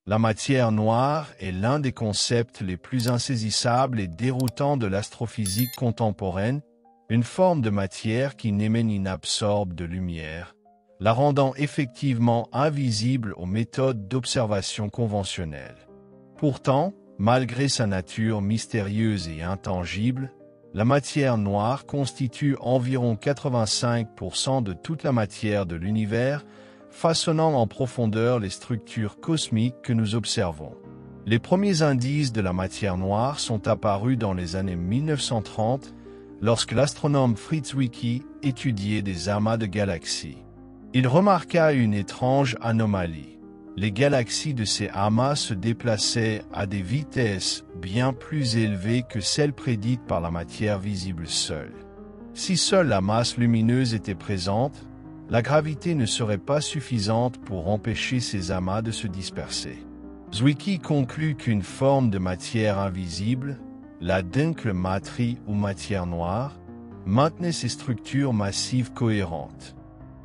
La matière noire est l'un des concepts les plus insaisissables et déroutants de l'astrophysique contemporaine, une forme de matière qui n'émet ni n'absorbe de lumière, la rendant effectivement invisible aux méthodes d'observation conventionnelles. Pourtant, malgré sa nature mystérieuse et intangible, la matière noire constitue environ 85% de toute la matière de l'univers, façonnant en profondeur les structures cosmiques que nous observons. Les premiers indices de la matière noire sont apparus dans les années 1930, lorsque l'astronome Fritz Zwicky étudiait des amas de galaxies. Il remarqua une étrange anomalie. Les galaxies de ces amas se déplaçaient à des vitesses bien plus élevées que celles prédites par la matière visible seule. Si seule la masse lumineuse était présente, la gravité ne serait pas suffisante pour empêcher ces amas de se disperser. Zwicky conclut qu'une forme de matière invisible, la dunkle materie ou matière noire, maintenait ces structures massives cohérentes.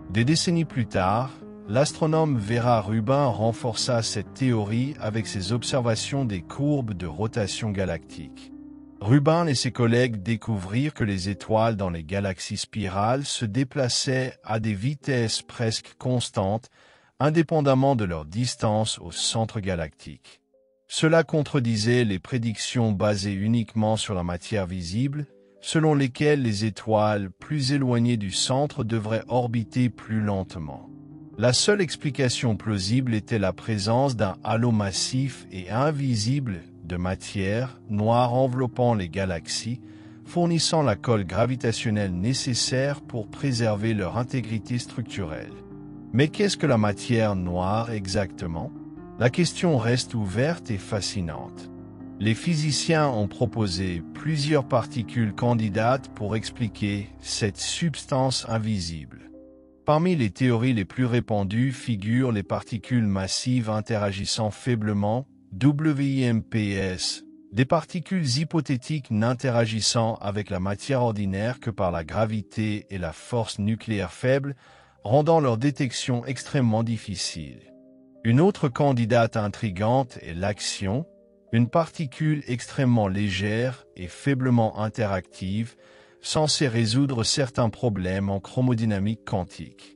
Des décennies plus tard, l'astronome Vera Rubin renforça cette théorie avec ses observations des courbes de rotation galactique. Rubin et ses collègues découvrirent que les étoiles dans les galaxies spirales se déplaçaient à des vitesses presque constantes, indépendamment de leur distance au centre galactique. Cela contredisait les prédictions basées uniquement sur la matière visible, selon lesquelles les étoiles plus éloignées du centre devraient orbiter plus lentement. La seule explication plausible était la présence d'un halo massif et invisible de matière noire enveloppant les galaxies, fournissant la colle gravitationnelle nécessaire pour préserver leur intégrité structurelle. Mais qu'est-ce que la matière noire exactement? La question reste ouverte et fascinante. Les physiciens ont proposé plusieurs particules candidates pour expliquer cette substance invisible. Parmi les théories les plus répandues figurent les particules massives interagissant faiblement, WIMPs, des particules hypothétiques n'interagissant avec la matière ordinaire que par la gravité et la force nucléaire faible, rendant leur détection extrêmement difficile. Une autre candidate intrigante est l'action, une particule extrêmement légère et faiblement interactive, censée résoudre certains problèmes en chromodynamique quantique.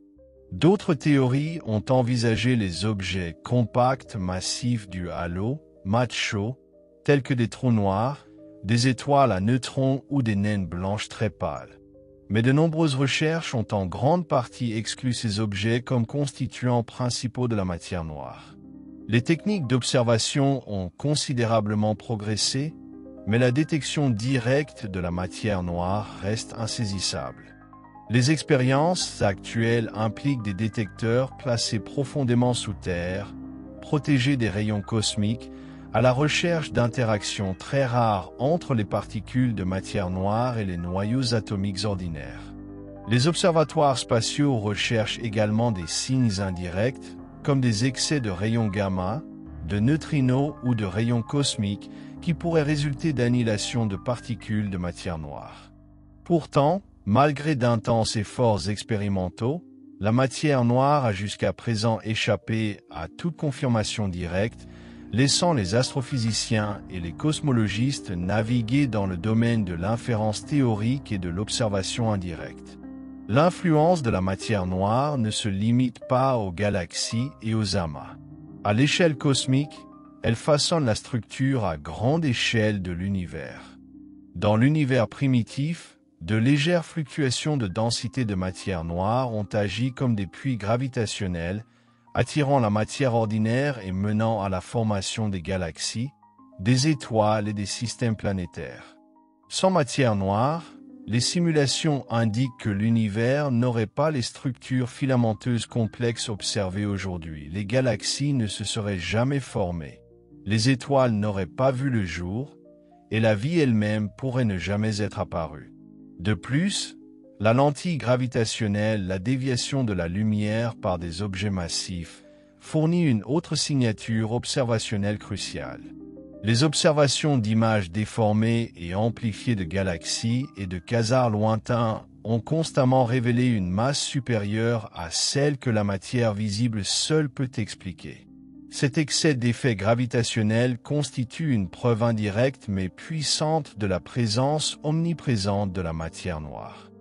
D'autres théories ont envisagé les objets compacts massifs du halo, macho, tels que des trous noirs, des étoiles à neutrons ou des naines blanches très pâles. Mais de nombreuses recherches ont en grande partie exclu ces objets comme constituants principaux de la matière noire. Les techniques d'observation ont considérablement progressé, mais la détection directe de la matière noire reste insaisissable. Les expériences actuelles impliquent des détecteurs placés profondément sous terre, protégés des rayons cosmiques, à la recherche d'interactions très rares entre les particules de matière noire et les noyaux atomiques ordinaires. Les observatoires spatiaux recherchent également des signes indirects, comme des excès de rayons gamma, de neutrinos ou de rayons cosmiques qui pourraient résulter d'annihilation de particules de matière noire. Pourtant, malgré d'intenses efforts expérimentaux, la matière noire a jusqu'à présent échappé à toute confirmation directe, laissant les astrophysiciens et les cosmologistes naviguer dans le domaine de l'inférence théorique et de l'observation indirecte. L'influence de la matière noire ne se limite pas aux galaxies et aux amas. À l'échelle cosmique, elle façonne la structure à grande échelle de l'univers. Dans l'univers primitif, de légères fluctuations de densité de matière noire ont agi comme des puits gravitationnels, attirant la matière ordinaire et menant à la formation des galaxies, des étoiles et des systèmes planétaires. Sans matière noire, les simulations indiquent que l'univers n'aurait pas les structures filamenteuses complexes observées aujourd'hui. Les galaxies ne se seraient jamais formées. Les étoiles n'auraient pas vu le jour, et la vie elle-même pourrait ne jamais être apparue. De plus, la lentille gravitationnelle, la déviation de la lumière par des objets massifs, fournit une autre signature observationnelle cruciale. Les observations d'images déformées et amplifiées de galaxies et de quasars lointains ont constamment révélé une masse supérieure à celle que la matière visible seule peut expliquer. Cet excès d'effet gravitationnel constitue une preuve indirecte mais puissante de la présence omniprésente de la matière noire.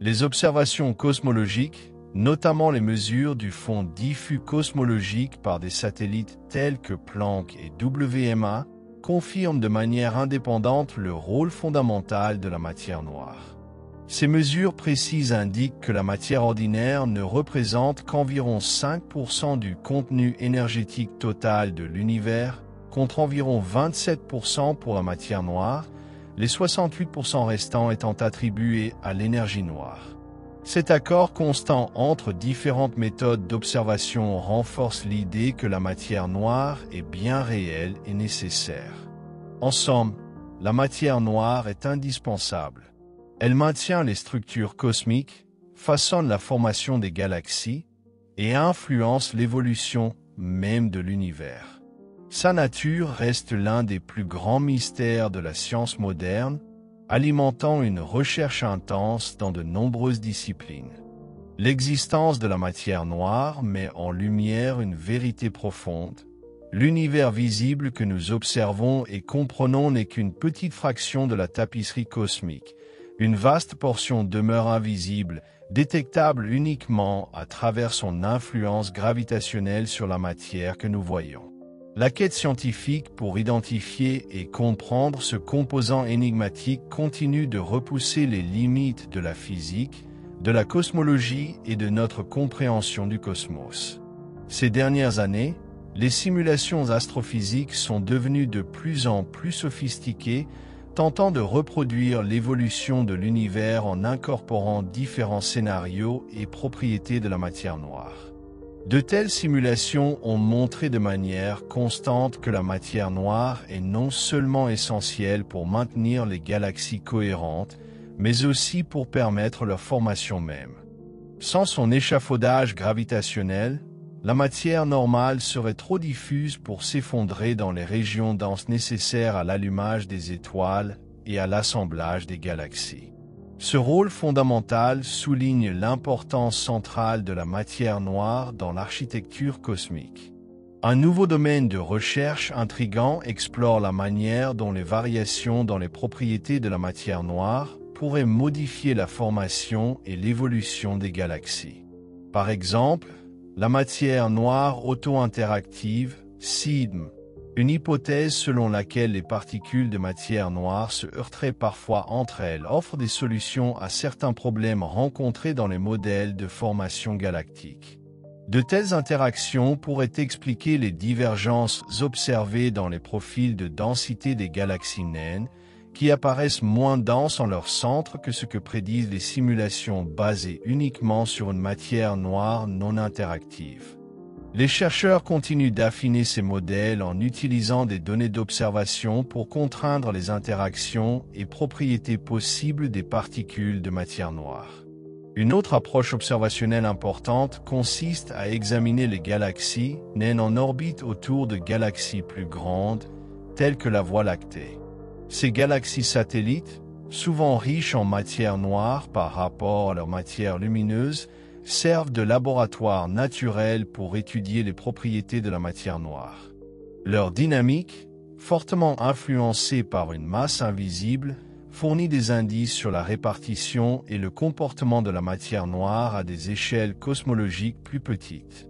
Les observations cosmologiques, notamment les mesures du fond diffus cosmologique par des satellites tels que Planck et WMA, confirment de manière indépendante le rôle fondamental de la matière noire. Ces mesures précises indiquent que la matière ordinaire ne représente qu'environ 5% du contenu énergétique total de l'univers, contre environ 27% pour la matière noire, les 68% restants étant attribués à l'énergie noire. Cet accord constant entre différentes méthodes d'observation renforce l'idée que la matière noire est bien réelle et nécessaire. En somme, la matière noire est indispensable. Elle maintient les structures cosmiques, façonne la formation des galaxies et influence l'évolution même de l'univers. Sa nature reste l'un des plus grands mystères de la science moderne, alimentant une recherche intense dans de nombreuses disciplines. L'existence de la matière noire met en lumière une vérité profonde. L'univers visible que nous observons et comprenons n'est qu'une petite fraction de la tapisserie cosmique. Une vaste portion demeure invisible, détectable uniquement à travers son influence gravitationnelle sur la matière que nous voyons. La quête scientifique pour identifier et comprendre ce composant énigmatique continue de repousser les limites de la physique, de la cosmologie et de notre compréhension du cosmos. Ces dernières années, les simulations astrophysiques sont devenues de plus en plus sophistiquées, tentant de reproduire l'évolution de l'univers en incorporant différents scénarios et propriétés de la matière noire. De telles simulations ont montré de manière constante que la matière noire est non seulement essentielle pour maintenir les galaxies cohérentes, mais aussi pour permettre leur formation même. Sans son échafaudage gravitationnel, la matière normale serait trop diffuse pour s'effondrer dans les régions denses nécessaires à l'allumage des étoiles et à l'assemblage des galaxies. Ce rôle fondamental souligne l'importance centrale de la matière noire dans l'architecture cosmique. Un nouveau domaine de recherche intrigant explore la manière dont les variations dans les propriétés de la matière noire pourraient modifier la formation et l'évolution des galaxies. Par exemple, la matière noire auto-interactive, SIDM, une hypothèse selon laquelle les particules de matière noire se heurteraient parfois entre elles, offre des solutions à certains problèmes rencontrés dans les modèles de formation galactique. De telles interactions pourraient expliquer les divergences observées dans les profils de densité des galaxies naines, qui apparaissent moins denses en leur centre que ce que prédisent les simulations basées uniquement sur une matière noire non interactive. Les chercheurs continuent d'affiner ces modèles en utilisant des données d'observation pour contraindre les interactions et propriétés possibles des particules de matière noire. Une autre approche observationnelle importante consiste à examiner les galaxies naines en orbite autour de galaxies plus grandes, telles que la Voie lactée. Ces galaxies satellites, souvent riches en matière noire par rapport à leur matière lumineuse, servent de laboratoire naturel pour étudier les propriétés de la matière noire. Leur dynamique, fortement influencée par une masse invisible, fournit des indices sur la répartition et le comportement de la matière noire à des échelles cosmologiques plus petites.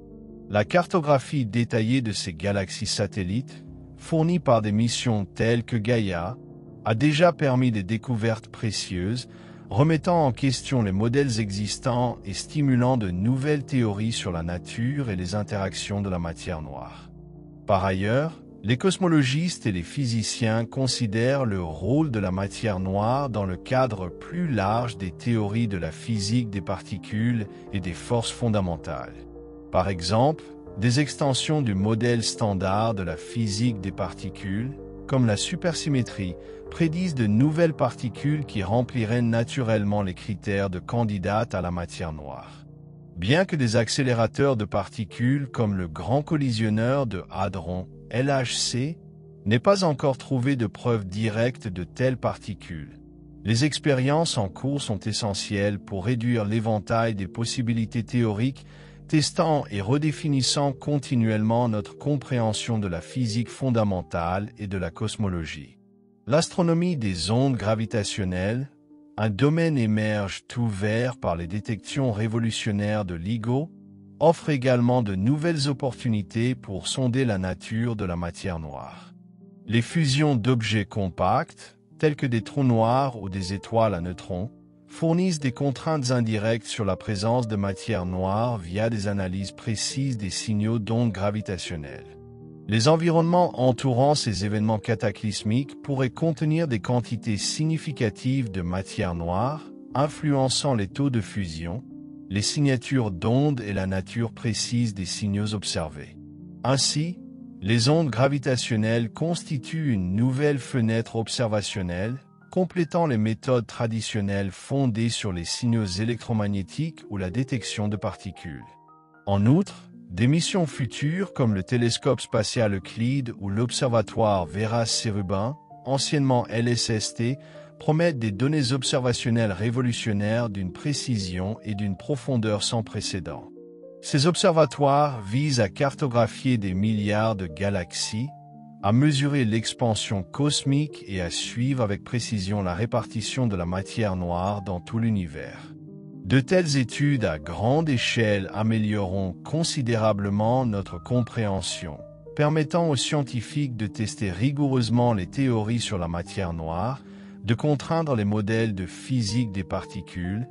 La cartographie détaillée de ces galaxies satellites, fournie par des missions telles que Gaïa, a déjà permis des découvertes précieuses, remettant en question les modèles existants et stimulant de nouvelles théories sur la nature et les interactions de la matière noire. Par ailleurs, les cosmologistes et les physiciens considèrent le rôle de la matière noire dans le cadre plus large des théories de la physique des particules et des forces fondamentales. Par exemple, des extensions du modèle standard de la physique des particules, comme la supersymétrie, prédisent de nouvelles particules qui rempliraient naturellement les critères de candidate à la matière noire. Bien que des accélérateurs de particules comme le Grand Collisionneur de Hadron, LHC, n'aient pas encore trouvé de preuves directes de telles particules, les expériences en cours sont essentielles pour réduire l'éventail des possibilités théoriques testant et redéfinissant continuellement notre compréhension de la physique fondamentale et de la cosmologie. L'astronomie des ondes gravitationnelles, un domaine émerge tout vert par les détections révolutionnaires de LIGO, offre également de nouvelles opportunités pour sonder la nature de la matière noire. Les fusions d'objets compacts, tels que des trous noirs ou des étoiles à neutrons, fournissent des contraintes indirectes sur la présence de matière noire via des analyses précises des signaux d'ondes gravitationnelles. Les environnements entourant ces événements cataclysmiques pourraient contenir des quantités significatives de matière noire, influençant les taux de fusion, les signatures d'ondes et la nature précise des signaux observés. Ainsi, les ondes gravitationnelles constituent une nouvelle fenêtre observationnelle, complétant les méthodes traditionnelles fondées sur les signaux électromagnétiques ou la détection de particules. En outre, des missions futures comme le télescope spatial Euclide ou l'observatoire Vera-Cerubin, anciennement LSST, promettent des données observationnelles révolutionnaires d'une précision et d'une profondeur sans précédent. Ces observatoires visent à cartographier des milliards de galaxies, à mesurer l'expansion cosmique et à suivre avec précision la répartition de la matière noire dans tout l'univers. De telles études à grande échelle amélioreront considérablement notre compréhension, permettant aux scientifiques de tester rigoureusement les théories sur la matière noire, de contraindre les modèles de physique des particules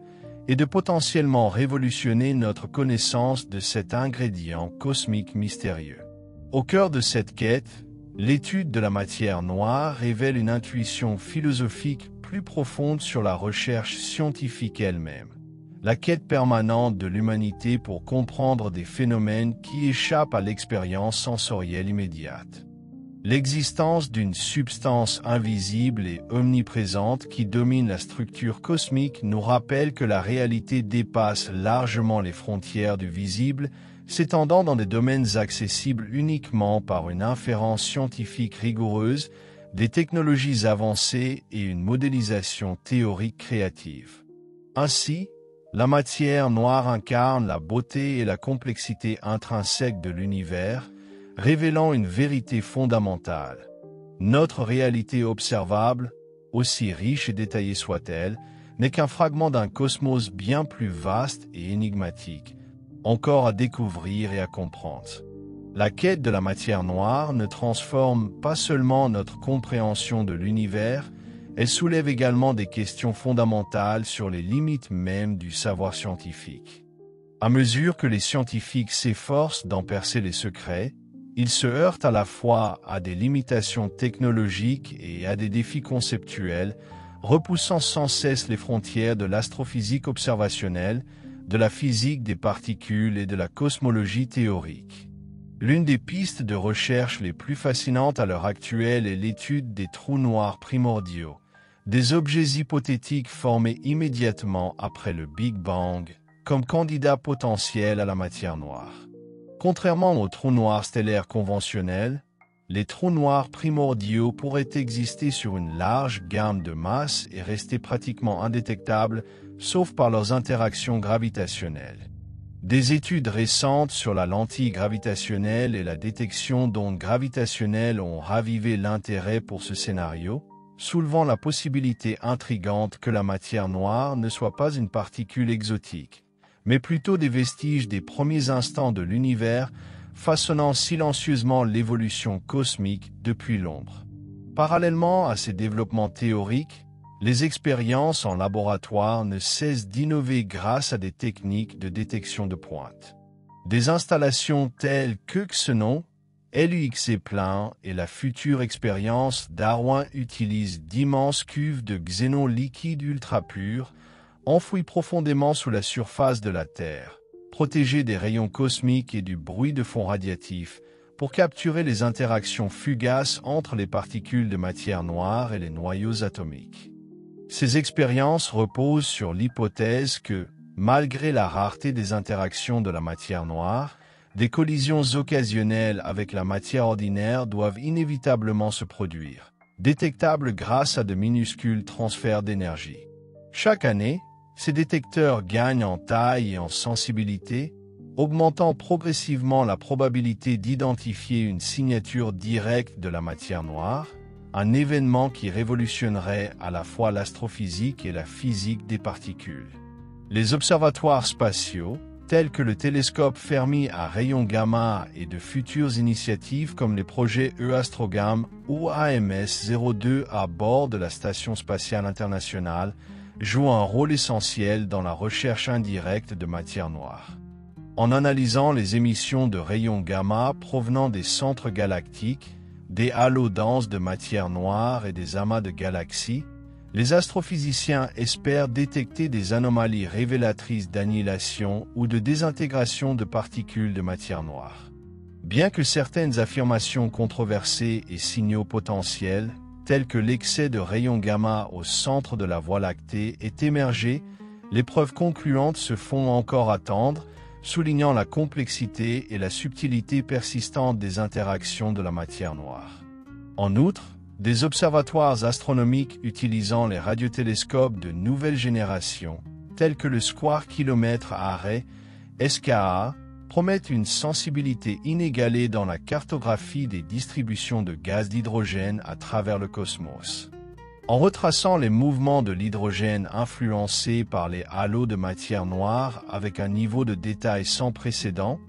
et de potentiellement révolutionner notre connaissance de cet ingrédient cosmique mystérieux. Au cœur de cette quête, l'étude de la matière noire révèle une intuition philosophique plus profonde sur la recherche scientifique elle-même, la quête permanente de l'humanité pour comprendre des phénomènes qui échappent à l'expérience sensorielle immédiate. L'existence d'une substance invisible et omniprésente qui domine la structure cosmique nous rappelle que la réalité dépasse largement les frontières du visible, s'étendant dans des domaines accessibles uniquement par une inférence scientifique rigoureuse, des technologies avancées et une modélisation théorique créative. Ainsi, la matière noire incarne la beauté et la complexité intrinsèque de l'univers, révélant une vérité fondamentale. Notre réalité observable, aussi riche et détaillée soit-elle, n'est qu'un fragment d'un cosmos bien plus vaste et énigmatique, encore à découvrir et à comprendre. La quête de la matière noire ne transforme pas seulement notre compréhension de l'univers, elle soulève également des questions fondamentales sur les limites mêmes du savoir scientifique. À mesure que les scientifiques s'efforcent d'en percer les secrets, ils se heurtent à la fois à des limitations technologiques et à des défis conceptuels, repoussant sans cesse les frontières de l'astrophysique observationnelle, de la physique des particules et de la cosmologie théorique. L'une des pistes de recherche les plus fascinantes à l'heure actuelle est l'étude des trous noirs primordiaux, des objets hypothétiques formés immédiatement après le Big Bang, comme candidats potentiels à la matière noire. Contrairement aux trous noirs stellaires conventionnels, les trous noirs primordiaux pourraient exister sur une large gamme de masses et rester pratiquement indétectables, sauf par leurs interactions gravitationnelles. Des études récentes sur la lentille gravitationnelle et la détection d'ondes gravitationnelles ont ravivé l'intérêt pour ce scénario, soulevant la possibilité intrigante que la matière noire ne soit pas une particule exotique, mais plutôt des vestiges des premiers instants de l'univers, façonnant silencieusement l'évolution cosmique depuis l'ombre. Parallèlement à ces développements théoriques, les expériences en laboratoire ne cessent d'innover grâce à des techniques de détection de pointe. Des installations telles que Xenon, LUXE-Plein et la future expérience Darwin utilisent d'immenses cuves de xénon liquide ultra pur, enfouis profondément sous la surface de la Terre, protégés des rayons cosmiques et du bruit de fond radiatif, pour capturer les interactions fugaces entre les particules de matière noire et les noyaux atomiques. Ces expériences reposent sur l'hypothèse que, malgré la rareté des interactions de la matière noire, des collisions occasionnelles avec la matière ordinaire doivent inévitablement se produire, détectables grâce à de minuscules transferts d'énergie. Chaque année, ces détecteurs gagnent en taille et en sensibilité, augmentant progressivement la probabilité d'identifier une signature directe de la matière noire, un événement qui révolutionnerait à la fois l'astrophysique et la physique des particules. Les observatoires spatiaux, tels que le télescope Fermi à rayons gamma et de futures initiatives comme les projets EASTROGAM ou AMS-02 à bord de la Station spatiale internationale, jouent un rôle essentiel dans la recherche indirecte de matière noire. En analysant les émissions de rayons gamma provenant des centres galactiques, des halos denses de matière noire et des amas de galaxies, les astrophysiciens espèrent détecter des anomalies révélatrices d'annihilation ou de désintégration de particules de matière noire. Bien que certaines affirmations controversées et signaux potentiels, tels que l'excès de rayons gamma au centre de la Voie lactée, aient émergé, les preuves concluantes se font encore attendre, soulignant la complexité et la subtilité persistante des interactions de la matière noire. En outre, des observatoires astronomiques utilisant les radiotélescopes de nouvelle génération, tels que le Square Kilomètre à arrêt, SKA, promettent une sensibilité inégalée dans la cartographie des distributions de gaz d'hydrogène à travers le cosmos. En retraçant les mouvements de l'hydrogène influencés par les halos de matière noire avec un niveau de détail sans précédent,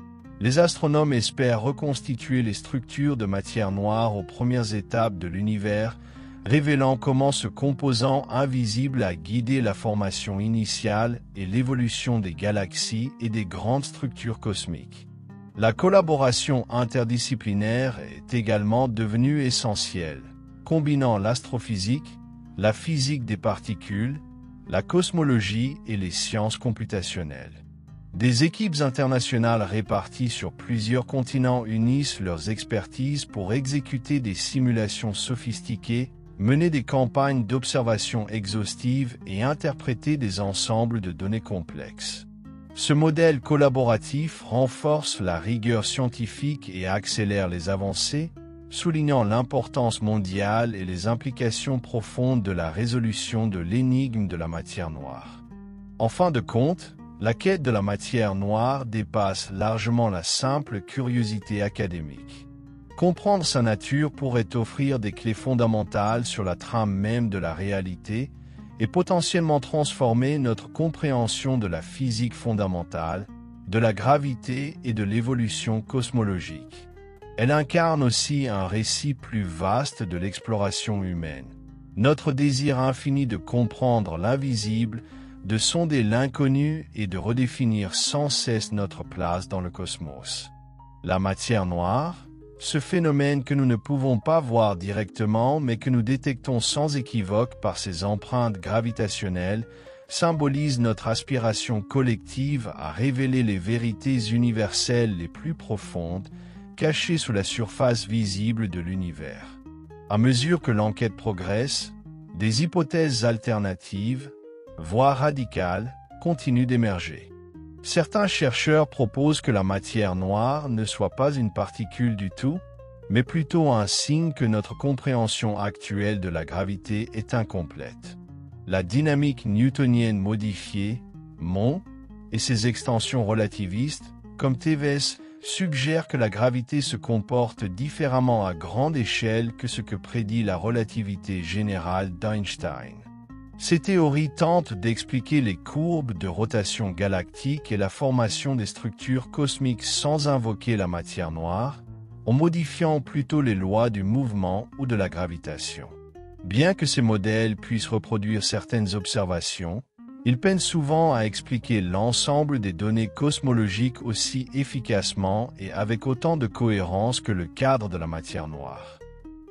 les astronomes espèrent reconstituer les structures de matière noire aux premières étapes de l'univers, révélant comment ce composant invisible a guidé la formation initiale et l'évolution des galaxies et des grandes structures cosmiques. La collaboration interdisciplinaire est également devenue essentielle, combinant l'astrophysique, la physique des particules, la cosmologie et les sciences computationnelles. Des équipes internationales réparties sur plusieurs continents unissent leurs expertises pour exécuter des simulations sophistiquées, mener des campagnes d'observation exhaustives et interpréter des ensembles de données complexes. Ce modèle collaboratif renforce la rigueur scientifique et accélère les avancées, soulignant l'importance mondiale et les implications profondes de la résolution de l'énigme de la matière noire. En fin de compte, la quête de la matière noire dépasse largement la simple curiosité académique. Comprendre sa nature pourrait offrir des clés fondamentales sur la trame même de la réalité et potentiellement transformer notre compréhension de la physique fondamentale, de la gravité et de l'évolution cosmologique. Elle incarne aussi un récit plus vaste de l'exploration humaine. Notre désir infini de comprendre l'invisible, de sonder l'inconnu et de redéfinir sans cesse notre place dans le cosmos. La matière noire, ce phénomène que nous ne pouvons pas voir directement mais que nous détectons sans équivoque par ses empreintes gravitationnelles, symbolise notre aspiration collective à révéler les vérités universelles les plus profondes, cachées sous la surface visible de l'univers. À mesure que l'enquête progresse, des hypothèses alternatives, voire radicales, continuent d'émerger. Certains chercheurs proposent que la matière noire ne soit pas une particule du tout, mais plutôt un signe que notre compréhension actuelle de la gravité est incomplète. La dynamique newtonienne modifiée, MON, et ses extensions relativistes, comme TVS, suggèrent que la gravité se comporte différemment à grande échelle que ce que prédit la relativité générale d'Einstein. Ces théories tentent d'expliquer les courbes de rotation galactique et la formation des structures cosmiques sans invoquer la matière noire, en modifiant plutôt les lois du mouvement ou de la gravitation. Bien que ces modèles puissent reproduire certaines observations, ils peinent souvent à expliquer l'ensemble des données cosmologiques aussi efficacement et avec autant de cohérence que le cadre de la matière noire.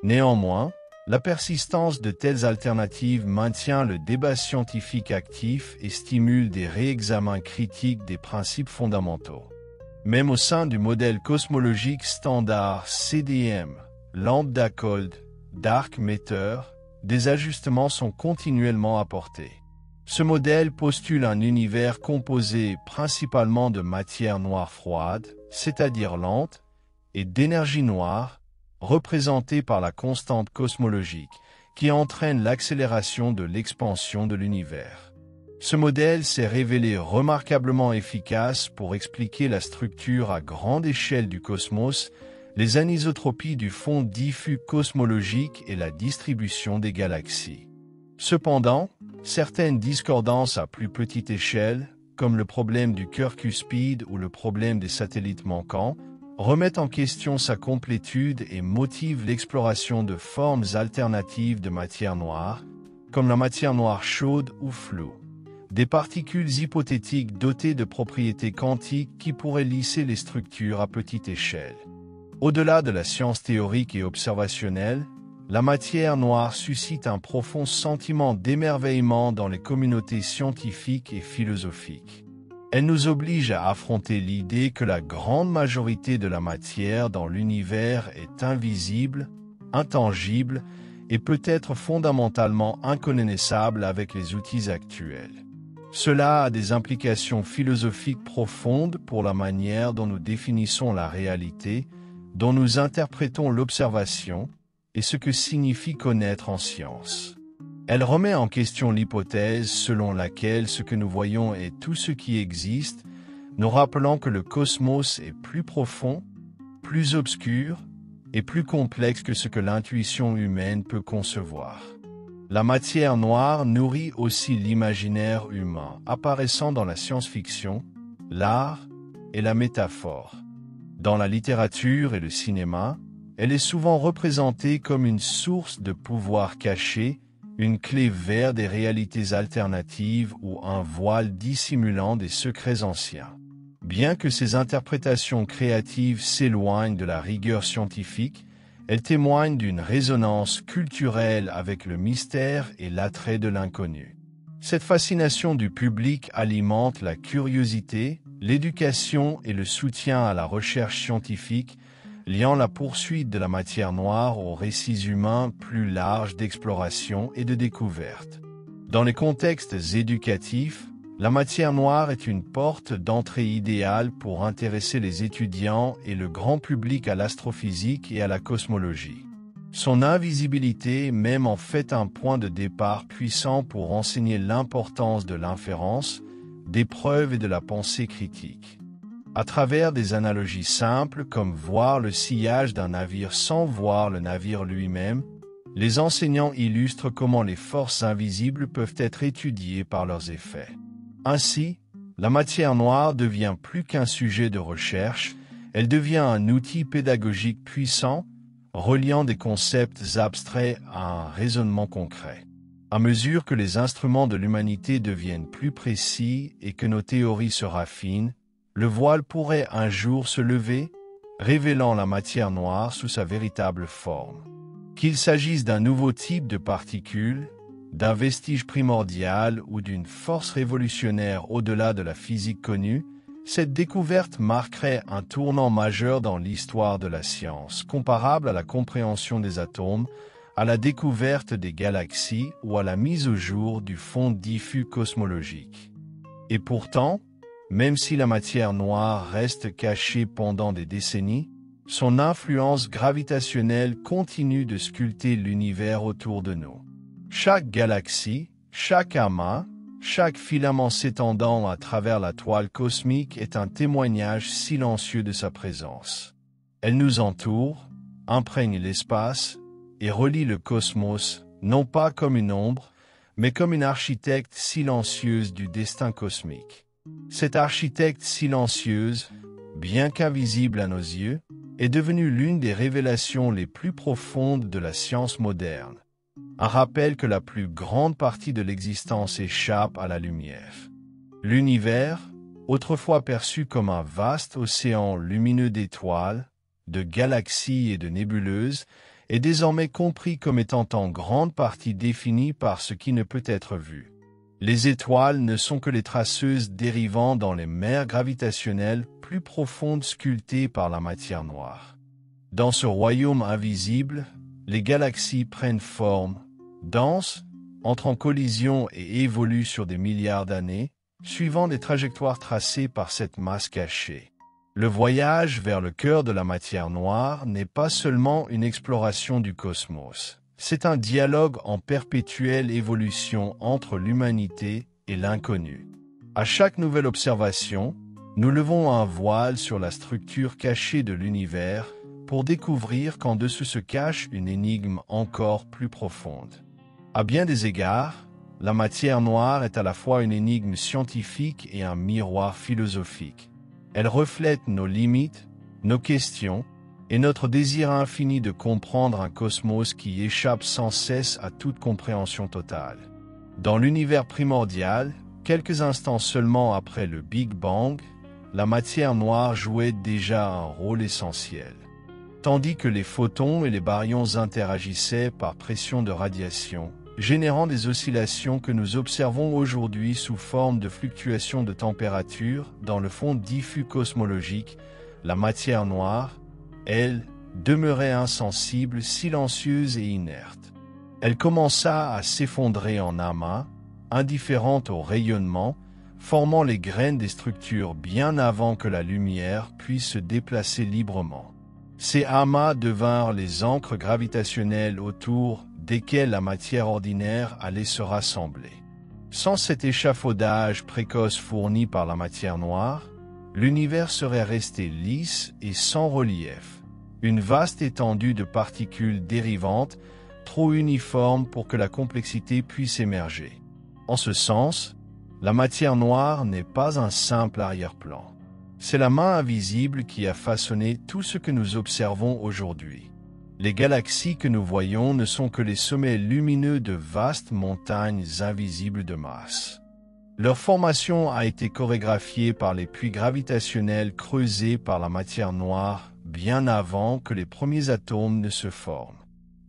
Néanmoins, la persistance de telles alternatives maintient le débat scientifique actif et stimule des réexamens critiques des principes fondamentaux. Même au sein du modèle cosmologique standard CDM, Lambda-Cold, Dark Matter, des ajustements sont continuellement apportés. Ce modèle postule un univers composé principalement de matière noire froide, c'est-à-dire lente, et d'énergie noire, représentée par la constante cosmologique, qui entraîne l'accélération de l'expansion de l'univers. Ce modèle s'est révélé remarquablement efficace pour expliquer la structure à grande échelle du cosmos, les anisotropies du fond diffus cosmologique et la distribution des galaxies. Cependant, certaines discordances à plus petite échelle, comme le problème du cœur cuspide ou le problème des satellites manquants, remettent en question sa complétude et motivent l'exploration de formes alternatives de matière noire, comme la matière noire chaude ou floue. Des particules hypothétiques dotées de propriétés quantiques qui pourraient lisser les structures à petite échelle. Au-delà de la science théorique et observationnelle, la matière noire suscite un profond sentiment d'émerveillement dans les communautés scientifiques et philosophiques. Elle nous oblige à affronter l'idée que la grande majorité de la matière dans l'univers est invisible, intangible et peut-être fondamentalement inconnaissable avec les outils actuels. Cela a des implications philosophiques profondes pour la manière dont nous définissons la réalité, dont nous interprétons l'observation, et ce que signifie connaître en science. Elle remet en question l'hypothèse selon laquelle ce que nous voyons est tout ce qui existe, nous rappelant que le cosmos est plus profond, plus obscur et plus complexe que ce que l'intuition humaine peut concevoir. La matière noire nourrit aussi l'imaginaire humain, apparaissant dans la science-fiction, l'art et la métaphore. Dans la littérature et le cinéma, elle est souvent représentée comme une source de pouvoir caché, une clé vers des réalités alternatives ou un voile dissimulant des secrets anciens. Bien que ces interprétations créatives s'éloignent de la rigueur scientifique, elles témoignent d'une résonance culturelle avec le mystère et l'attrait de l'inconnu. Cette fascination du public alimente la curiosité, l'éducation et le soutien à la recherche scientifique, liant la poursuite de la matière noire aux récits humains plus larges d'exploration et de découverte. Dans les contextes éducatifs, la matière noire est une porte d'entrée idéale pour intéresser les étudiants et le grand public à l'astrophysique et à la cosmologie. Son invisibilité est même en fait un point de départ puissant pour enseigner l'importance de l'inférence, des preuves et de la pensée critique. À travers des analogies simples comme voir le sillage d'un navire sans voir le navire lui-même, les enseignants illustrent comment les forces invisibles peuvent être étudiées par leurs effets. Ainsi, la matière noire devient plus qu'un sujet de recherche, elle devient un outil pédagogique puissant, reliant des concepts abstraits à un raisonnement concret. À mesure que les instruments de l'humanité deviennent plus précis et que nos théories se raffinent, le voile pourrait un jour se lever, révélant la matière noire sous sa véritable forme. Qu'il s'agisse d'un nouveau type de particules, d'un vestige primordial ou d'une force révolutionnaire au-delà de la physique connue, cette découverte marquerait un tournant majeur dans l'histoire de la science, comparable à la compréhension des atomes, à la découverte des galaxies ou à la mise au jour du fond diffus cosmologique. Et pourtant, même si la matière noire reste cachée pendant des décennies, son influence gravitationnelle continue de sculpter l'univers autour de nous. Chaque galaxie, chaque amas, chaque filament s'étendant à travers la toile cosmique est un témoignage silencieux de sa présence. Elle nous entoure, imprègne l'espace et relie le cosmos, non pas comme une ombre, mais comme une architecte silencieuse du destin cosmique. Cette architecte silencieuse, bien qu'invisible à nos yeux, est devenue l'une des révélations les plus profondes de la science moderne. Un rappel que la plus grande partie de l'existence échappe à la lumière. L'univers, autrefois perçu comme un vaste océan lumineux d'étoiles, de galaxies et de nébuleuses, est désormais compris comme étant en grande partie défini par ce qui ne peut être vu. Les étoiles ne sont que les traceuses dérivant dans les mers gravitationnelles plus profondes sculptées par la matière noire. Dans ce royaume invisible, les galaxies prennent forme, dansent, entrent en collision et évoluent sur des milliards d'années, suivant des trajectoires tracées par cette masse cachée. Le voyage vers le cœur de la matière noire n'est pas seulement une exploration du cosmos. C'est un dialogue en perpétuelle évolution entre l'humanité et l'inconnu. À chaque nouvelle observation, nous levons un voile sur la structure cachée de l'univers pour découvrir qu'en dessous se cache une énigme encore plus profonde. À bien des égards, la matière noire est à la fois une énigme scientifique et un miroir philosophique. Elle reflète nos limites, nos questions et notre désir infini de comprendre un cosmos qui échappe sans cesse à toute compréhension totale. Dans l'univers primordial, quelques instants seulement après le Big Bang, la matière noire jouait déjà un rôle essentiel. Tandis que les photons et les baryons interagissaient par pression de radiation, générant des oscillations que nous observons aujourd'hui sous forme de fluctuations de température dans le fond diffus cosmologique, la matière noire, elle, demeurait insensible, silencieuse et inerte. Elle commença à s'effondrer en amas, indifférente au rayonnement, formant les graines des structures bien avant que la lumière puisse se déplacer librement. Ces amas devinrent les ancres gravitationnelles autour desquelles la matière ordinaire allait se rassembler. Sans cet échafaudage précoce fourni par la matière noire, l'univers serait resté lisse et sans relief, une vaste étendue de particules dérivantes, trop uniformes pour que la complexité puisse émerger. En ce sens, la matière noire n'est pas un simple arrière-plan. C'est la main invisible qui a façonné tout ce que nous observons aujourd'hui. Les galaxies que nous voyons ne sont que les sommets lumineux de vastes montagnes invisibles de masse. Leur formation a été chorégraphiée par les puits gravitationnels creusés par la matière noire bien avant que les premiers atomes ne se forment.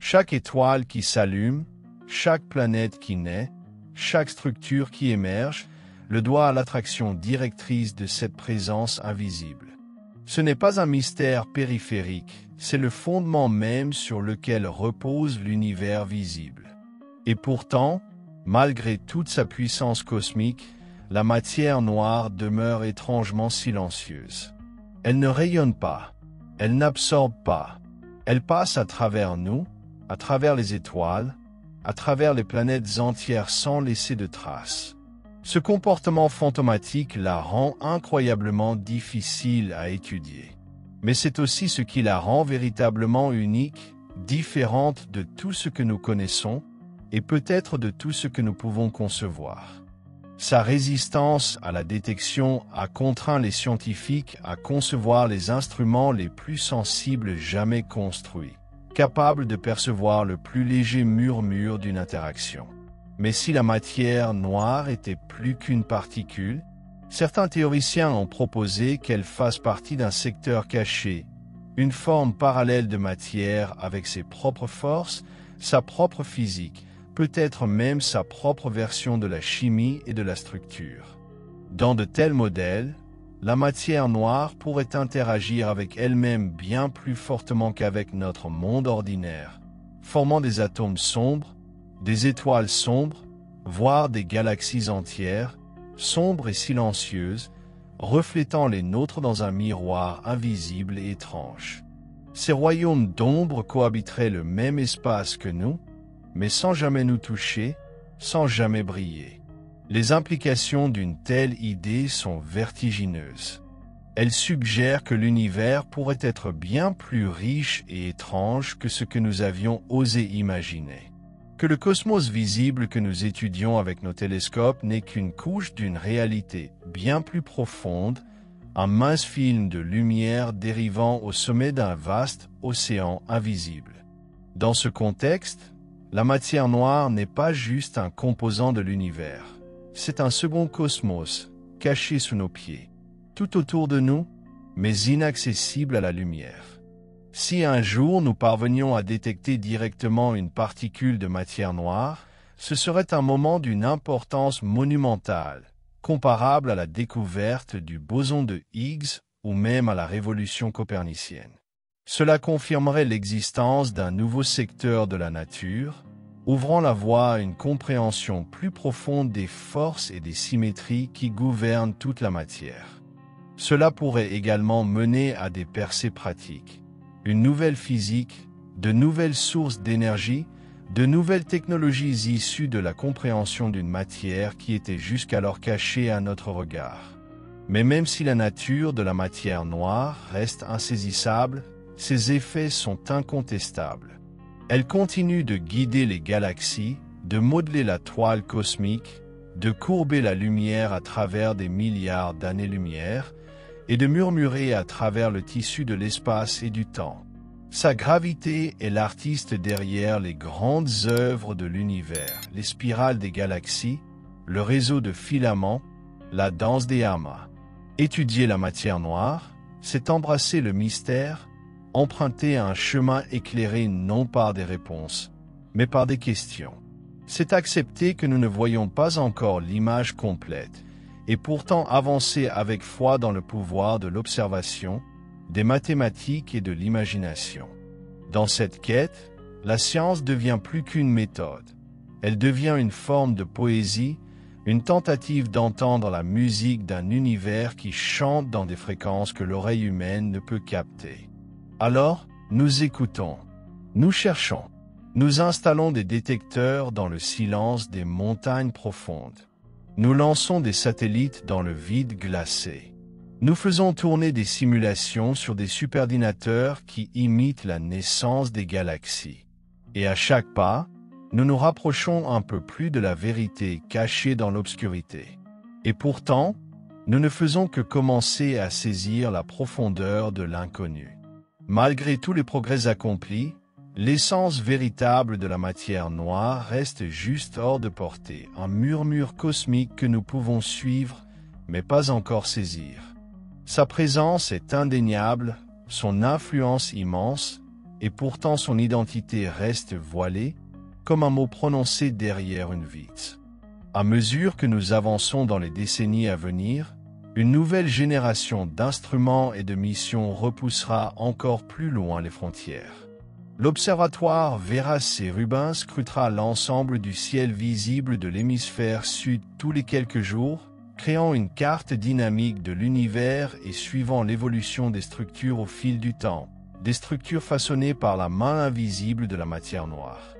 Chaque étoile qui s'allume, chaque planète qui naît, chaque structure qui émerge, le doit à l'attraction directrice de cette présence invisible. Ce n'est pas un mystère périphérique, c'est le fondement même sur lequel repose l'univers visible. Et pourtant, malgré toute sa puissance cosmique, la matière noire demeure étrangement silencieuse. Elle ne rayonne pas, elle n'absorbe pas, elle passe à travers nous, à travers les étoiles, à travers les planètes entières sans laisser de traces. Ce comportement fantomatique la rend incroyablement difficile à étudier. Mais c'est aussi ce qui la rend véritablement unique, différente de tout ce que nous connaissons, et peut-être de tout ce que nous pouvons concevoir. Sa résistance à la détection a contraint les scientifiques à concevoir les instruments les plus sensibles jamais construits, capables de percevoir le plus léger murmure d'une interaction. Mais si la matière noire était plus qu'une particule, certains théoriciens ont proposé qu'elle fasse partie d'un secteur caché, une forme parallèle de matière avec ses propres forces, sa propre physique, peut-être même sa propre version de la chimie et de la structure. Dans de tels modèles, la matière noire pourrait interagir avec elle-même bien plus fortement qu'avec notre monde ordinaire, formant des atomes sombres, des étoiles sombres, voire des galaxies entières, sombres et silencieuses, reflétant les nôtres dans un miroir invisible et étrange. Ces royaumes d'ombre cohabiteraient le même espace que nous, mais sans jamais nous toucher, sans jamais briller. Les implications d'une telle idée sont vertigineuses. Elles suggèrent que l'univers pourrait être bien plus riche et étrange que ce que nous avions osé imaginer. Que le cosmos visible que nous étudions avec nos télescopes n'est qu'une couche d'une réalité bien plus profonde, un mince film de lumière dérivant au sommet d'un vaste océan invisible. Dans ce contexte, la matière noire n'est pas juste un composant de l'univers, c'est un second cosmos, caché sous nos pieds, tout autour de nous, mais inaccessible à la lumière. Si un jour nous parvenions à détecter directement une particule de matière noire, ce serait un moment d'une importance monumentale, comparable à la découverte du boson de Higgs ou même à la révolution copernicienne. Cela confirmerait l'existence d'un nouveau secteur de la nature, ouvrant la voie à une compréhension plus profonde des forces et des symétries qui gouvernent toute la matière. Cela pourrait également mener à des percées pratiques. Une nouvelle physique, de nouvelles sources d'énergie, De nouvelles technologies issues de la compréhension d'une matière qui était jusqu'alors cachée à notre regard. Mais même si la nature de la matière noire reste insaisissable, ses effets sont incontestables. Elle continue de guider les galaxies, de modeler la toile cosmique, de courber la lumière à travers des milliards d'années-lumière et de murmurer à travers le tissu de l'espace et du temps. Sa gravité est l'artiste derrière les grandes œuvres de l'univers, les spirales des galaxies, le réseau de filaments, la danse des amas. Étudier la matière noire, c'est embrasser le mystère, emprunter un chemin éclairé non par des réponses, mais par des questions. C'est accepter que nous ne voyons pas encore l'image complète, et pourtant avancer avec foi dans le pouvoir de l'observation, des mathématiques et de l'imagination. Dans cette quête, la science devient plus qu'une méthode. Elle devient une forme de poésie, une tentative d'entendre la musique d'un univers qui chante dans des fréquences que l'oreille humaine ne peut capter. Alors, nous écoutons, nous cherchons, nous installons des détecteurs dans le silence des montagnes profondes. Nous lançons des satellites dans le vide glacé. Nous faisons tourner des simulations sur des superordinateurs qui imitent la naissance des galaxies. Et à chaque pas, nous nous rapprochons un peu plus de la vérité cachée dans l'obscurité. Et pourtant, nous ne faisons que commencer à saisir la profondeur de l'inconnu. Malgré tous les progrès accomplis, l'essence véritable de la matière noire reste juste hors de portée, un murmure cosmique que nous pouvons suivre, mais pas encore saisir. Sa présence est indéniable, son influence immense, et pourtant son identité reste voilée, comme un mot prononcé derrière une vitre. À mesure que nous avançons dans les décennies à venir, une nouvelle génération d'instruments et de missions repoussera encore plus loin les frontières. L'observatoire Vera C. Rubin scrutera l'ensemble du ciel visible de l'hémisphère sud tous les quelques jours, créant une carte dynamique de l'univers et suivant l'évolution des structures au fil du temps, des structures façonnées par la main invisible de la matière noire.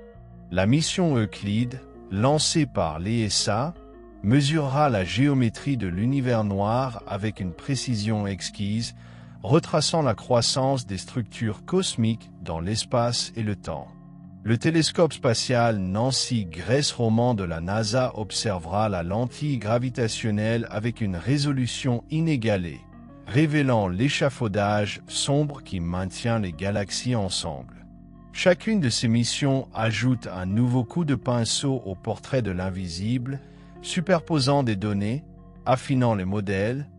La mission Euclide, lancée par l'ESA, mesurera la géométrie de l'univers noir avec une précision exquise, retraçant la croissance des structures cosmiques dans l'espace et le temps. Le télescope spatial Nancy Grace Roman de la NASA observera la lentille gravitationnelle avec une résolution inégalée, révélant l'échafaudage sombre qui maintient les galaxies ensemble. Chacune de ces missions ajoute un nouveau coup de pinceau au portrait de l'invisible, superposant des données, affinant les modèles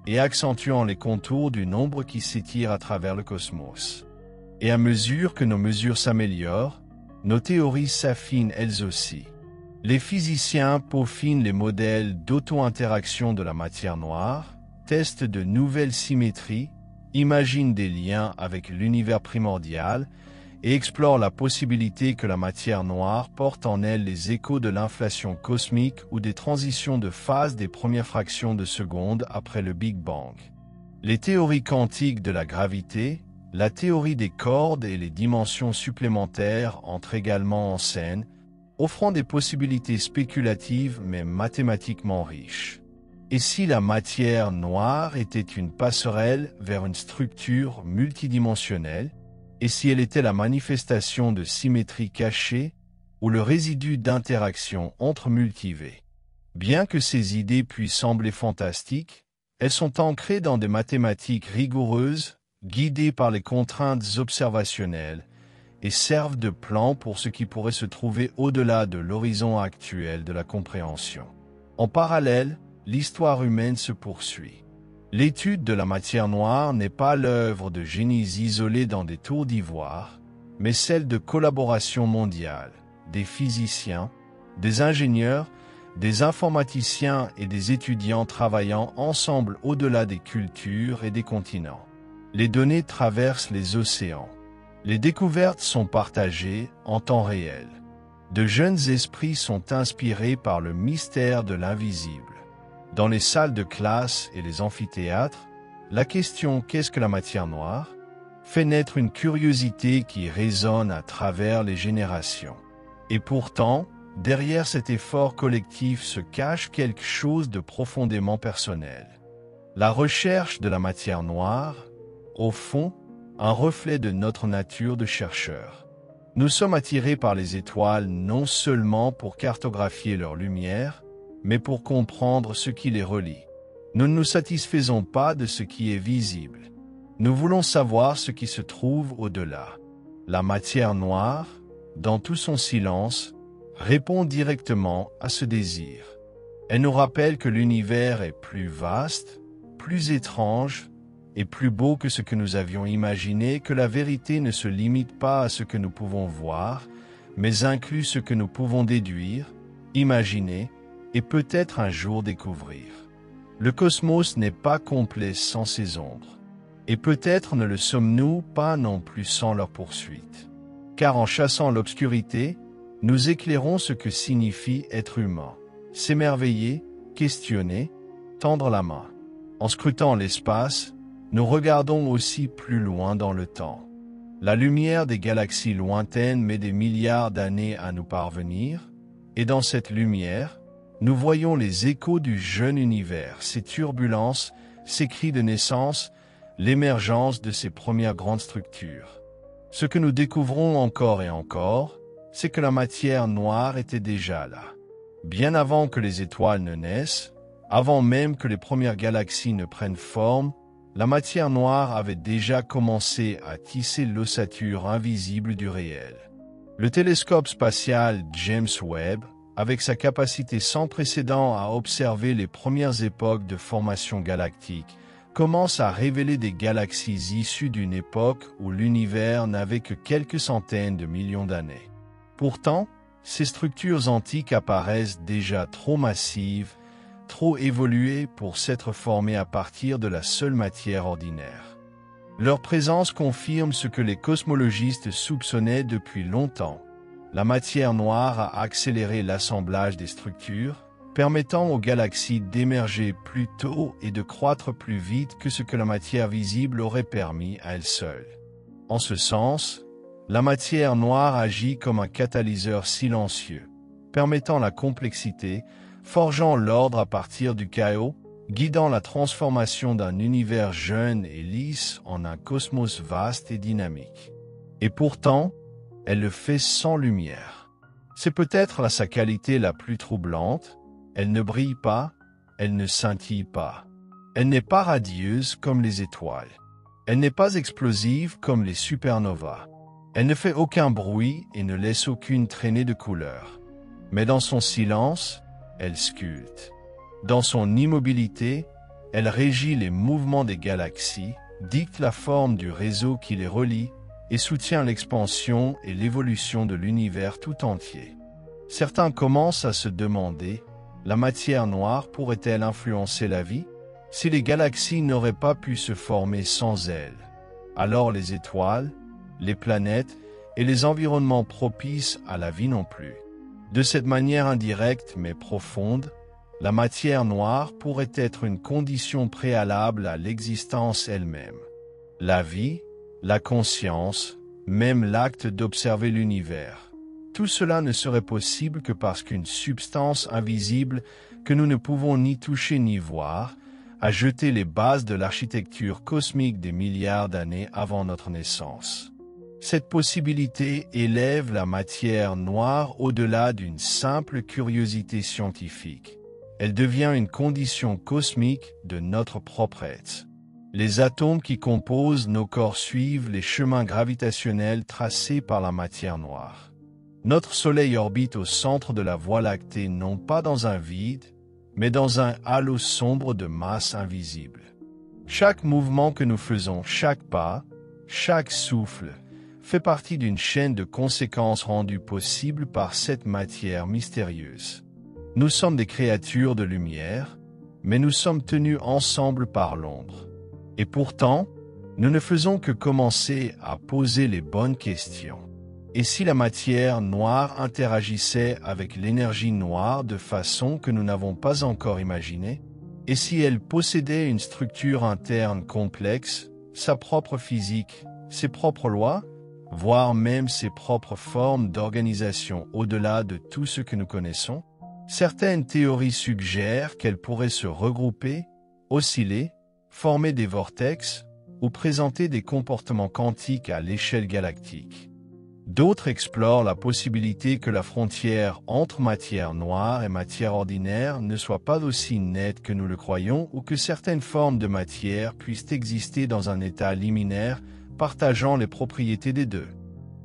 et accentuant les contours du nombre qui s'étire à travers le cosmos. Et à mesure que nos mesures s'améliorent, nos théories s'affinent elles aussi. Les physiciens peaufinent les modèles d'auto-interaction de la matière noire, testent de nouvelles symétries, imaginent des liens avec l'univers primordial et explorent la possibilité que la matière noire porte en elle les échos de l'inflation cosmique ou des transitions de phase des premières fractions de seconde après le Big Bang. Les théories quantiques de la gravité, la théorie des cordes et les dimensions supplémentaires entrent également en scène, offrant des possibilités spéculatives mais mathématiquement riches. Et si la matière noire était une passerelle vers une structure multidimensionnelle, et si elle était la manifestation de symétrie cachée ou le résidu d'interaction entre multivers? Bien que ces idées puissent sembler fantastiques, elles sont ancrées dans des mathématiques rigoureuses, guidées par les contraintes observationnelles, et servent de plan pour ce qui pourrait se trouver au-delà de l'horizon actuel de la compréhension. En parallèle, l'histoire humaine se poursuit. L'étude de la matière noire n'est pas l'œuvre de génies isolés dans des tours d'ivoire, mais celle de collaborations mondiales, des physiciens, des ingénieurs, des informaticiens et des étudiants travaillant ensemble au-delà des cultures et des continents. Les données traversent les océans. Les découvertes sont partagées en temps réel. De jeunes esprits sont inspirés par le mystère de l'invisible. Dans les salles de classe et les amphithéâtres, la question « Qu'est-ce que la matière noire ?» fait naître une curiosité qui résonne à travers les générations. Et pourtant, derrière cet effort collectif se cache quelque chose de profondément personnel. La recherche de la matière noire, au fond, un reflet de notre nature de chercheur. Nous sommes attirés par les étoiles non seulement pour cartographier leur lumière, mais pour comprendre ce qui les relie. Nous ne nous satisfaisons pas de ce qui est visible. Nous voulons savoir ce qui se trouve au-delà. La matière noire, dans tout son silence, répond directement à ce désir. Elle nous rappelle que l'univers est plus vaste, plus étrange et plus beau que ce que nous avions imaginé, que la vérité ne se limite pas à ce que nous pouvons voir, mais inclut ce que nous pouvons déduire, imaginer et peut-être un jour découvrir. Le cosmos n'est pas complet sans ses ombres, et peut-être ne le sommes-nous pas non plus sans leur poursuite. Car en chassant l'obscurité, nous éclairons ce que signifie être humain, s'émerveiller, questionner, tendre la main. En scrutant l'espace, nous regardons aussi plus loin dans le temps. La lumière des galaxies lointaines met des milliards d'années à nous parvenir, et dans cette lumière, nous voyons les échos du jeune univers, ses turbulences, ses cris de naissance, l'émergence de ses premières grandes structures. Ce que nous découvrons encore et encore, c'est que la matière noire était déjà là. Bien avant que les étoiles ne naissent, avant même que les premières galaxies ne prennent forme, la matière noire avait déjà commencé à tisser l'ossature invisible du réel. Le télescope spatial James Webb, avec sa capacité sans précédent à observer les premières époques de formation galactique, commence à révéler des galaxies issues d'une époque où l'univers n'avait que quelques centaines de millions d'années. Pourtant, ces structures antiques apparaissent déjà trop massives, trop évoluées pour s'être formées à partir de la seule matière ordinaire. Leur présence confirme ce que les cosmologistes soupçonnaient depuis longtemps. La matière noire a accéléré l'assemblage des structures, permettant aux galaxies d'émerger plus tôt et de croître plus vite que ce que la matière visible aurait permis à elle seule. En ce sens, la matière noire agit comme un catalyseur silencieux, permettant la complexité, forgeant l'ordre à partir du chaos, guidant la transformation d'un univers jeune et lisse en un cosmos vaste et dynamique. Et pourtant, elle le fait sans lumière. C'est peut-être là sa qualité la plus troublante. Elle ne brille pas, elle ne scintille pas. Elle n'est pas radieuse comme les étoiles. Elle n'est pas explosive comme les supernovas. Elle ne fait aucun bruit et ne laisse aucune traînée de couleur. Mais dans son silence, elle sculpte. Dans son immobilité, elle régit les mouvements des galaxies, dicte la forme du réseau qui les relie et soutient l'expansion et l'évolution de l'univers tout entier. Certains commencent à se demander, la matière noire pourrait-elle influencer la vie? Si les galaxies n'auraient pas pu se former sans elle, alors les étoiles, les planètes et les environnements propices à la vie non plus. De cette manière indirecte mais profonde, la matière noire pourrait être une condition préalable à l'existence elle-même. La vie, la conscience, même l'acte d'observer l'univers. Tout cela ne serait possible que parce qu'une substance invisible que nous ne pouvons ni toucher ni voir a jeté les bases de l'architecture cosmique des milliards d'années avant notre naissance. Cette possibilité élève la matière noire au-delà d'une simple curiosité scientifique. Elle devient une condition cosmique de notre propre être. Les atomes qui composent nos corps suivent les chemins gravitationnels tracés par la matière noire. Notre Soleil orbite au centre de la Voie lactée non pas dans un vide, mais dans un halo sombre de masse invisible. Chaque mouvement que nous faisons, chaque pas, chaque souffle, fait partie d'une chaîne de conséquences rendues possibles par cette matière mystérieuse. Nous sommes des créatures de lumière, mais nous sommes tenus ensemble par l'ombre. Et pourtant, nous ne faisons que commencer à poser les bonnes questions. Et si la matière noire interagissait avec l'énergie noire de façon que nous n'avons pas encore imaginée? Et si elle possédait une structure interne complexe, sa propre physique, ses propres lois? voire même ses propres formes d'organisation au-delà de tout ce que nous connaissons? Certaines théories suggèrent qu'elles pourraient se regrouper, osciller, former des vortex ou présenter des comportements quantiques à l'échelle galactique. D'autres explorent la possibilité que la frontière entre matière noire et matière ordinaire ne soit pas aussi nette que nous le croyons ou que certaines formes de matière puissent exister dans un état liminaire partageant les propriétés des deux.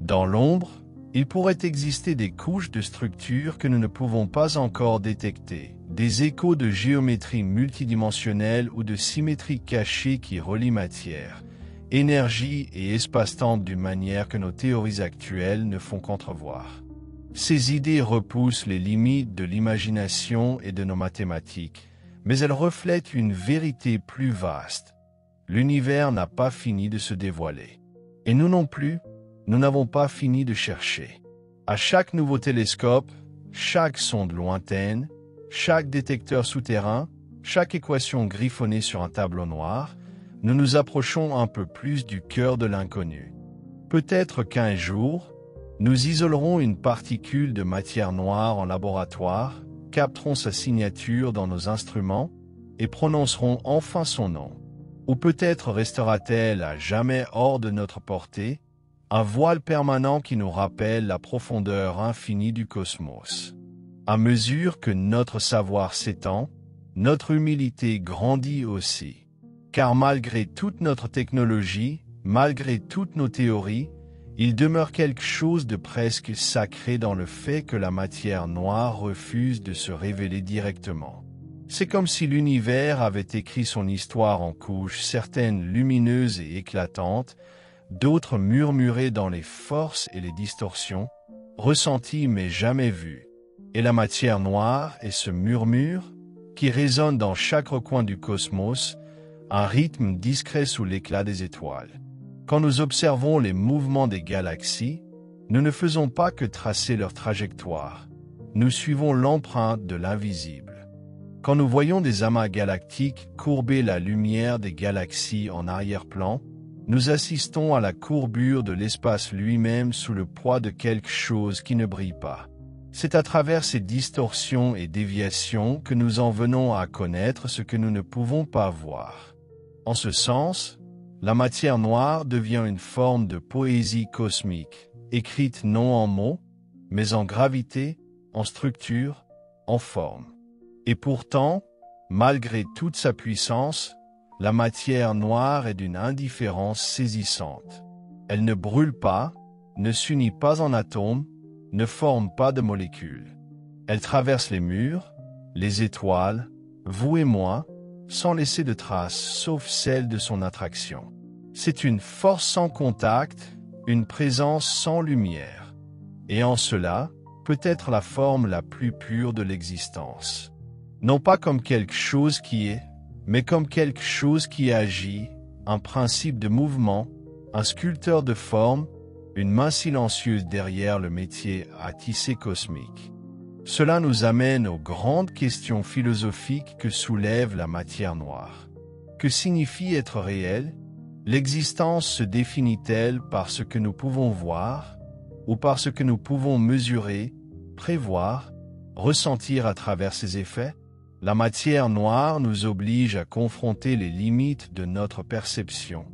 Dans l'ombre, il pourrait exister des couches de structures que nous ne pouvons pas encore détecter, des échos de géométrie multidimensionnelle ou de symétrie cachée qui relient matière, énergie et espace-temps d'une manière que nos théories actuelles ne font qu'entrevoir. Ces idées repoussent les limites de l'imagination et de nos mathématiques, mais elles reflètent une vérité plus vaste. L'univers n'a pas fini de se dévoiler. Et nous non plus, nous n'avons pas fini de chercher. À chaque nouveau télescope, chaque sonde lointaine, chaque détecteur souterrain, chaque équation griffonnée sur un tableau noir, nous nous approchons un peu plus du cœur de l'inconnu. Peut-être qu'un jour, nous isolerons une particule de matière noire en laboratoire, capterons sa signature dans nos instruments et prononcerons enfin son nom. Ou peut-être restera-t-elle à jamais hors de notre portée, un voile permanent qui nous rappelle la profondeur infinie du cosmos. À mesure que notre savoir s'étend, notre humilité grandit aussi. Car malgré toute notre technologie, malgré toutes nos théories, il demeure quelque chose de presque sacré dans le fait que la matière noire refuse de se révéler directement. C'est comme si l'univers avait écrit son histoire en couches, certaines lumineuses et éclatantes, d'autres murmurées dans les forces et les distorsions, ressenties mais jamais vues. Et la matière noire est ce murmure qui résonne dans chaque recoin du cosmos, un rythme discret sous l'éclat des étoiles. Quand nous observons les mouvements des galaxies, nous ne faisons pas que tracer leur trajectoire. Nous suivons l'empreinte de l'invisible. Quand nous voyons des amas galactiques courber la lumière des galaxies en arrière-plan, nous assistons à la courbure de l'espace lui-même sous le poids de quelque chose qui ne brille pas. C'est à travers ces distorsions et déviations que nous en venons à connaître ce que nous ne pouvons pas voir. En ce sens, la matière noire devient une forme de poésie cosmique, écrite non en mots, mais en gravité, en structure, en forme. Et pourtant, malgré toute sa puissance, la matière noire est d'une indifférence saisissante. Elle ne brûle pas, ne s'unit pas en atomes, ne forme pas de molécules. Elle traverse les murs, les étoiles, vous et moi, sans laisser de traces, sauf celle de son attraction. C'est une force sans contact, une présence sans lumière. Et en cela, peut-être la forme la plus pure de l'existence. Non pas comme quelque chose qui est, mais comme quelque chose qui agit, un principe de mouvement, un sculpteur de forme, une main silencieuse derrière le métier à tisser cosmique. Cela nous amène aux grandes questions philosophiques que soulève la matière noire. Que signifie être réel? L'existence se définit-elle par ce que nous pouvons voir, ou par ce que nous pouvons mesurer, prévoir, ressentir à travers ses effets? La matière noire nous oblige à confronter les limites de notre perception,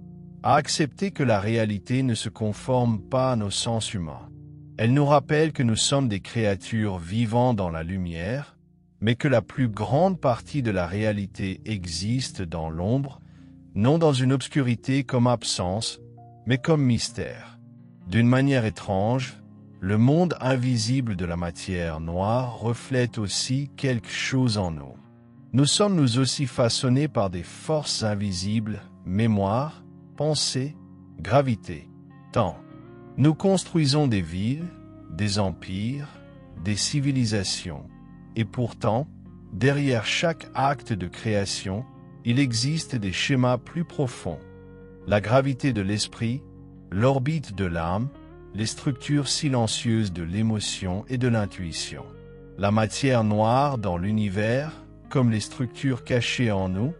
à accepter que la réalité ne se conforme pas à nos sens humains. Elle nous rappelle que nous sommes des créatures vivant dans la lumière, mais que la plus grande partie de la réalité existe dans l'ombre, non dans une obscurité comme absence, mais comme mystère. D'une manière étrange, le monde invisible de la matière noire reflète aussi quelque chose en nous. Nous sommes nous aussi façonnés par des forces invisibles, mémoire, pensée, gravité, temps. Nous construisons des villes, des empires, des civilisations, et pourtant, derrière chaque acte de création, il existe des schémas plus profonds. La gravité de l'esprit, l'orbite de l'âme, les structures silencieuses de l'émotion et de l'intuition. La matière noire dans l'univers, comme les structures cachées en nous,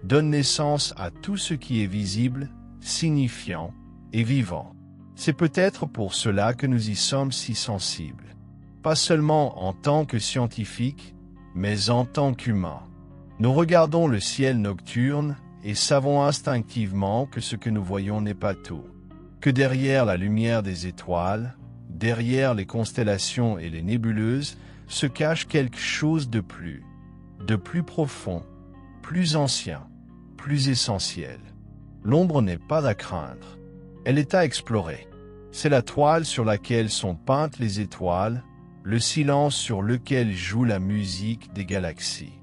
donne naissance à tout ce qui est visible, signifiant et vivant. C'est peut-être pour cela que nous y sommes si sensibles. Pas seulement en tant que scientifiques, mais en tant qu'humains. Nous regardons le ciel nocturne et savons instinctivement que ce que nous voyons n'est pas tout. Que derrière la lumière des étoiles, derrière les constellations et les nébuleuses, se cache quelque chose de plus profond, plus ancien, plus essentiel. L'ombre n'est pas à craindre, elle est à explorer. C'est la toile sur laquelle sont peintes les étoiles, le silence sur lequel joue la musique des galaxies.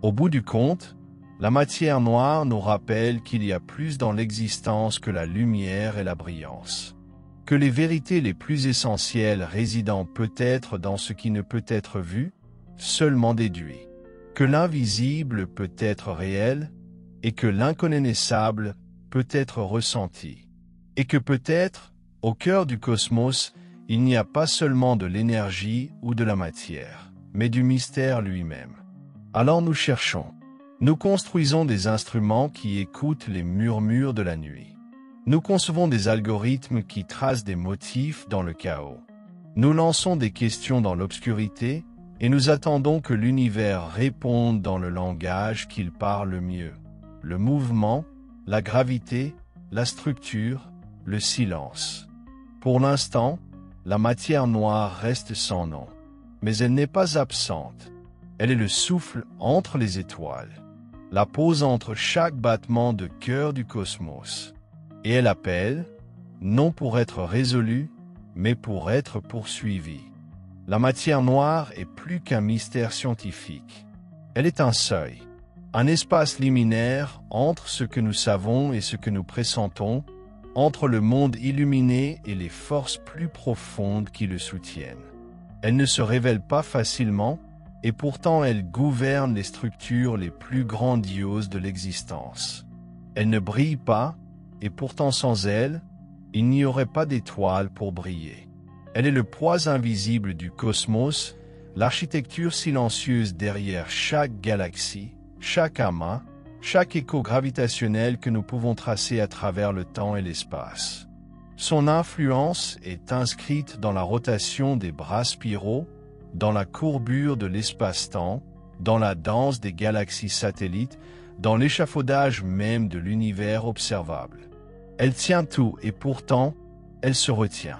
Au bout du compte, la matière noire nous rappelle qu'il y a plus dans l'existence que la lumière et la brillance. Que les vérités les plus essentielles résident peut-être dans ce qui ne peut être vu, seulement déduit. Que l'invisible peut être réel et que l'inconnaissable peut être ressenti. Et que peut-être, au cœur du cosmos, il n'y a pas seulement de l'énergie ou de la matière, mais du mystère lui-même. Alors nous cherchons. Nous construisons des instruments qui écoutent les murmures de la nuit. Nous concevons des algorithmes qui tracent des motifs dans le chaos. Nous lançons des questions dans l'obscurité et nous attendons que l'univers réponde dans le langage qu'il parle mieux. Le mouvement, la gravité, la structure, le silence. Pour l'instant, la matière noire reste sans nom. Mais elle n'est pas absente. Elle est le souffle entre les étoiles, la pause entre chaque battement de cœur du cosmos. Et elle appelle, non pour être résolue, mais pour être poursuivie. La matière noire est plus qu'un mystère scientifique. Elle est un seuil, un espace liminaire entre ce que nous savons et ce que nous pressentons, entre le monde illuminé et les forces plus profondes qui le soutiennent. Elle ne se révèle pas facilement, et pourtant elle gouverne les structures les plus grandioses de l'existence. Elle ne brille pas, et pourtant sans elle, il n'y aurait pas d'étoiles pour briller. Elle est le poids invisible du cosmos, l'architecture silencieuse derrière chaque galaxie, chaque amas, chaque écho gravitationnel que nous pouvons tracer à travers le temps et l'espace. Son influence est inscrite dans la rotation des bras spiraux, dans la courbure de l'espace-temps, dans la danse des galaxies satellites, dans l'échafaudage même de l'univers observable. Elle tient tout et pourtant, elle se retient.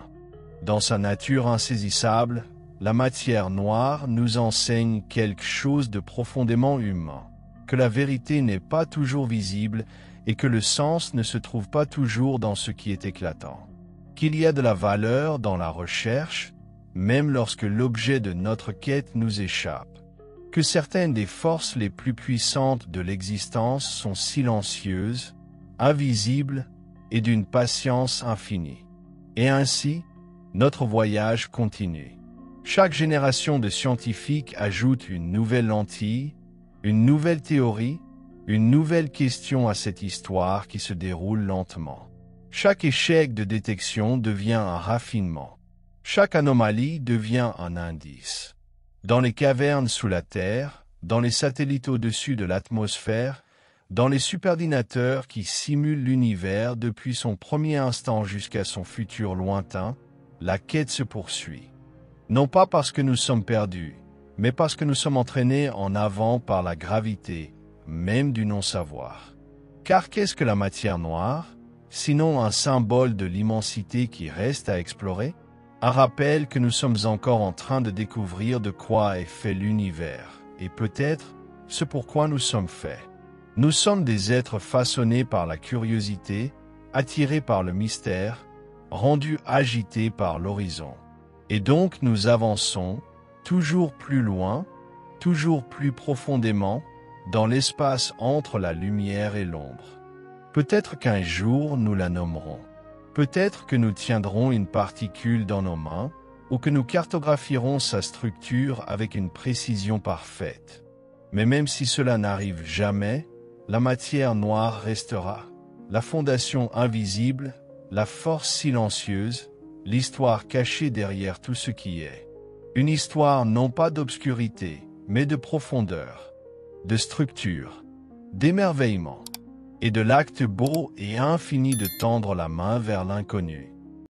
Dans sa nature insaisissable, la matière noire nous enseigne quelque chose de profondément humain, que la vérité n'est pas toujours visible et que le sens ne se trouve pas toujours dans ce qui est éclatant. Qu'il y a de la valeur dans la recherche, même lorsque l'objet de notre quête nous échappe. Que certaines des forces les plus puissantes de l'existence sont silencieuses, invisibles et d'une patience infinie. Et ainsi, notre voyage continue. Chaque génération de scientifiques ajoute une nouvelle lentille, une nouvelle théorie, une nouvelle question à cette histoire qui se déroule lentement. Chaque échec de détection devient un raffinement. Chaque anomalie devient un indice. Dans les cavernes sous la Terre, dans les satellites au-dessus de l'atmosphère, dans les superdinateurs qui simulent l'univers depuis son premier instant jusqu'à son futur lointain, la quête se poursuit. Non pas parce que nous sommes perdus, mais parce que nous sommes entraînés en avant par la gravité, même du non-savoir. Car qu'est-ce que la matière noire, sinon un symbole de l'immensité qui reste à explorer? Un rappel que nous sommes encore en train de découvrir de quoi est fait l'univers, et peut-être ce pourquoi nous sommes faits. Nous sommes des êtres façonnés par la curiosité, attirés par le mystère, rendus agités par l'horizon. Et donc nous avançons, toujours plus loin, toujours plus profondément, dans l'espace entre la lumière et l'ombre. Peut-être qu'un jour nous la nommerons. Peut-être que nous tiendrons une particule dans nos mains, ou que nous cartographierons sa structure avec une précision parfaite. Mais même si cela n'arrive jamais, la matière noire restera, la fondation invisible, la force silencieuse, l'histoire cachée derrière tout ce qui est. Une histoire non pas d'obscurité, mais de profondeur, de structure, d'émerveillement, et de l'acte beau et infini de tendre la main vers l'inconnu.